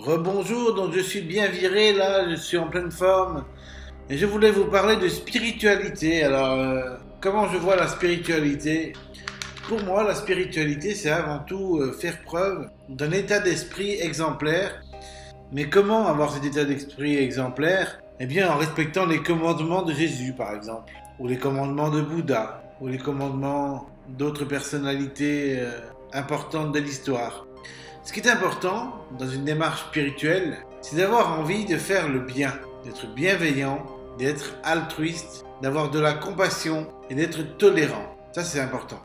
Rebonjour, donc je suis bien viré là, je suis en pleine forme et je voulais vous parler de spiritualité. Alors, comment je vois la spiritualité? Pour moi, la spiritualité, c'est avant tout faire preuve d'un état d'esprit exemplaire. Mais comment avoir cet état d'esprit exemplaire? Eh bien, en respectant les commandements de Jésus, par exemple, ou les commandements de Bouddha, ou les commandements d'autres personnalités importantes de l'histoire. Ce qui est important dans une démarche spirituelle, c'est d'avoir envie de faire le bien, d'être bienveillant, d'être altruiste, d'avoir de la compassion et d'être tolérant. Ça, c'est important.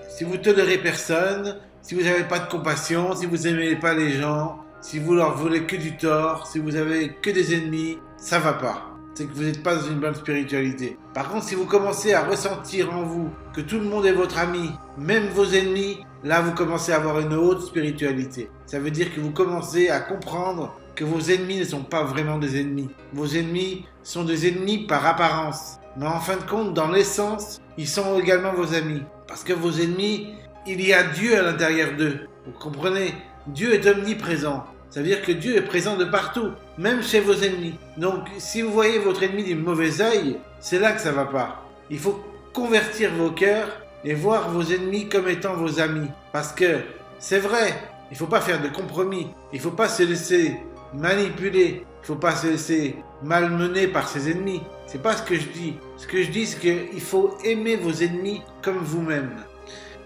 Si vous tolérez personne, si vous n'avez pas de compassion, si vous n'aimez pas les gens, si vous leur voulez que du tort, si vous avez que des ennemis, ça va pas. C'est que vous n'êtes pas dans une bonne spiritualité. Par contre, si vous commencez à ressentir en vous que tout le monde est votre ami, même vos ennemis, là vous commencez à avoir une haute spiritualité. Ça veut dire que vous commencez à comprendre que vos ennemis ne sont pas vraiment des ennemis. Vos ennemis sont des ennemis par apparence. Mais en fin de compte, dans l'essence, ils sont également vos amis. Parce que vos ennemis, il y a Dieu à l'intérieur d'eux. Vous comprenez? Dieu est omniprésent. Ça veut dire que Dieu est présent de partout, même chez vos ennemis. Donc, si vous voyez votre ennemi du mauvais œil, c'est là que ça va pas. Il faut convertir vos cœurs et voir vos ennemis comme étant vos amis. Parce que, c'est vrai, il faut pas faire de compromis. Il faut pas se laisser manipuler. Il faut pas se laisser malmener par ses ennemis. C'est pas ce que je dis. Ce que je dis, c'est qu'il faut aimer vos ennemis comme vous-même.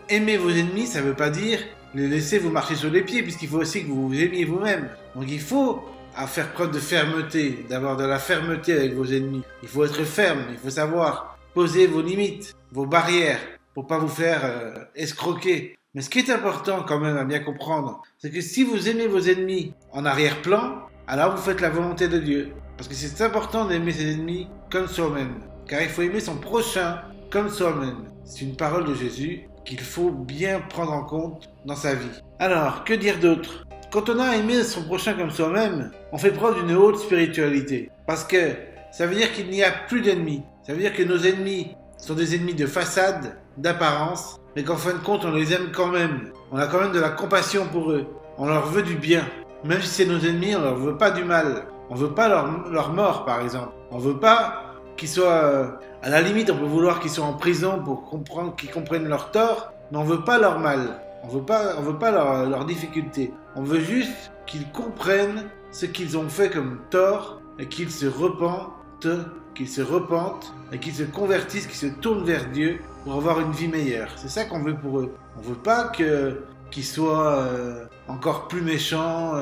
Aimer vos ennemis, ça veut pas dire les laisser vous marcher sur les pieds, puisqu'il faut aussi que vous vous aimiez vous-même. Donc il faut faire preuve de fermeté, d'avoir de la fermeté avec vos ennemis. Il faut être ferme, il faut savoir poser vos limites, vos barrières, pour pas vous faire escroquer. Mais ce qui est important quand même à bien comprendre, c'est que si vous aimez vos ennemis en arrière-plan, alors vous faites la volonté de Dieu. Parce que c'est important d'aimer ses ennemis comme soi-même. Car il faut aimer son prochain comme soi-même. C'est une parole de Jésus qu'il faut bien prendre en compte dans sa vie. Alors, que dire d'autre? Quand on a aimé son prochain comme soi-même, on fait preuve d'une haute spiritualité. Parce que ça veut dire qu'il n'y a plus d'ennemis. Ça veut dire que nos ennemis sont des ennemis de façade, d'apparence, mais qu'en fin de compte, on les aime quand même. On a quand même de la compassion pour eux. On leur veut du bien. Même si c'est nos ennemis, on leur veut pas du mal. On veut pas leur mort, par exemple. On veut pas qu'ils soient... à la limite, on peut vouloir qu'ils soient en prison pour qu'ils comprennent leur tort, mais on veut pas leur mal. On veut pas leur difficulté. On veut juste qu'ils comprennent ce qu'ils ont fait comme tort et qu'ils se repentent et qu'ils se convertissent, qu'ils se tournent vers Dieu pour avoir une vie meilleure. C'est ça qu'on veut pour eux. On veut pas qu'ils soient encore plus méchants,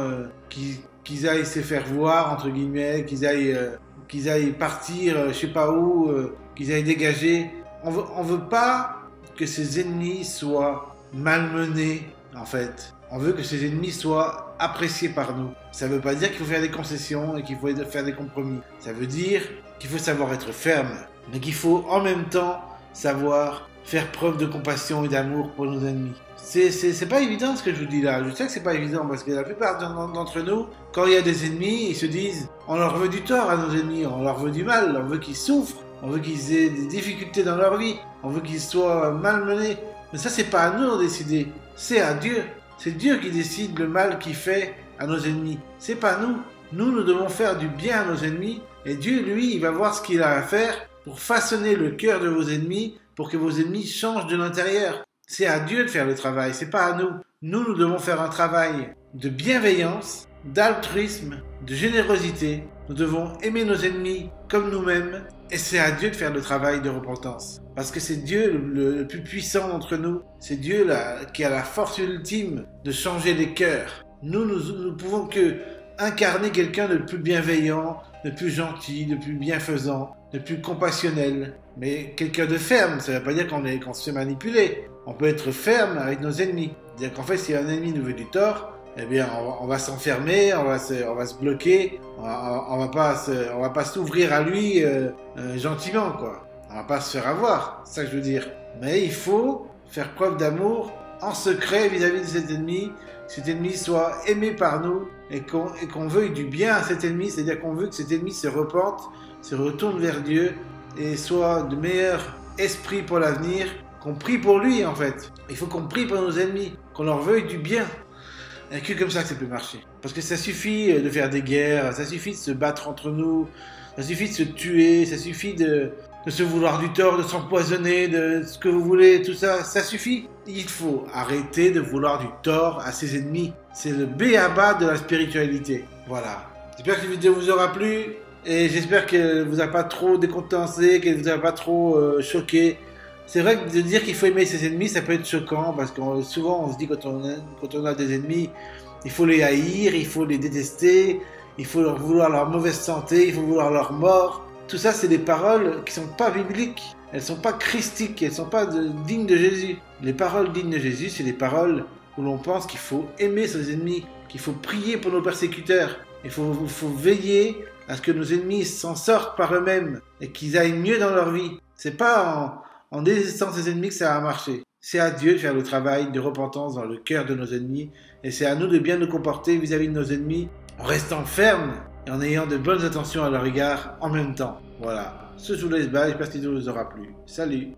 qu'ils aillent se faire voir, entre guillemets, qu'ils aillent partir, je sais pas où, qu'ils aillent dégager. On veut pas que ces ennemis soient malmenés, en fait. On veut que ces ennemis soient appréciés par nous. Ça veut pas dire qu'il faut faire des concessions et qu'il faut faire des compromis. Ça veut dire qu'il faut savoir être ferme, mais qu'il faut en même temps savoir faire preuve de compassion et d'amour pour nos ennemis. C'est pas évident ce que je vous dis là. Je sais que c'est pas évident parce que la plupart d'entre nous, quand il y a des ennemis, ils se disent on leur veut du tort à nos ennemis, on leur veut du mal, on veut qu'ils souffrent, on veut qu'ils aient des difficultés dans leur vie, on veut qu'ils soient malmenés. Mais ça, c'est pas à nous de décider, c'est à Dieu. C'est Dieu qui décide le mal qu'il fait à nos ennemis. C'est pas nous. Nous devons faire du bien à nos ennemis et Dieu, lui, il va voir ce qu'il a à faire pour façonner le cœur de vos ennemis pour que vos ennemis changent de l'intérieur. C'est à Dieu de faire le travail, c'est pas à nous. Nous devons faire un travail de bienveillance, d'altruisme, de générosité. Nous devons aimer nos ennemis comme nous-mêmes et c'est à Dieu de faire le travail de repentance. Parce que c'est Dieu le plus puissant d'entre nous. C'est Dieu qui a la force ultime de changer les cœurs. Nous pouvons que incarner quelqu'un de plus bienveillant, de plus gentil, de plus bienfaisant, de plus compassionnel. Mais quelqu'un de ferme, ça ne veut pas dire qu'on se fait manipuler. On peut être ferme avec nos ennemis. C'est-à-dire qu'en fait, si un ennemi nous veut du tort, eh bien, on va s'enfermer, on va se bloquer, on va pas s'ouvrir à lui gentiment, quoi. On va pas se faire avoir, c'est ça que je veux dire. Mais il faut faire preuve d'amour en secret vis-à-vis de cet ennemi soit aimé par nous et qu'on veuille du bien à cet ennemi, c'est-à-dire qu'on veut que cet ennemi se repente, se retourne vers Dieu et soit de meilleur esprit pour l'avenir, qu'on prie pour lui en fait. Il faut qu'on prie pour nos ennemis, qu'on leur veuille du bien. Et que comme ça que ça peut marcher. Parce que ça suffit de faire des guerres, ça suffit de se battre entre nous, ça suffit de se tuer, ça suffit de se vouloir du tort, de s'empoisonner, de ce que vous voulez, tout ça, ça suffit. Il faut arrêter de vouloir du tort à ses ennemis. C'est le b.a.-ba de la spiritualité. Voilà. J'espère que cette vidéo vous aura plu et j'espère qu'elle vous a pas trop décontenancé, qu'elle vous a pas trop choqué. C'est vrai que de dire qu'il faut aimer ses ennemis, ça peut être choquant parce que souvent on se dit quand on a des ennemis, il faut les haïr, il faut les détester, il faut leur vouloir leur mauvaise santé, il faut vouloir leur mort. Tout ça, c'est des paroles qui sont pas bibliques. Elles sont pas christiques, elles sont pas dignes de Jésus. Les paroles dignes de Jésus, c'est des paroles où l'on pense qu'il faut aimer ses ennemis, qu'il faut prier pour nos persécuteurs. Il faut veiller à ce que nos ennemis s'en sortent par eux-mêmes et qu'ils aillent mieux dans leur vie. C'est pas en désistant de ses ennemis que ça va marcher. C'est à Dieu de faire le travail de repentance dans le cœur de nos ennemis et c'est à nous de bien nous comporter vis-à-vis de nos ennemis en restant fermes et en ayant de bonnes intentions à leur égard en même temps. Voilà. Ce je vous laisse bas, j'espère que ça vous aura plu. Salut!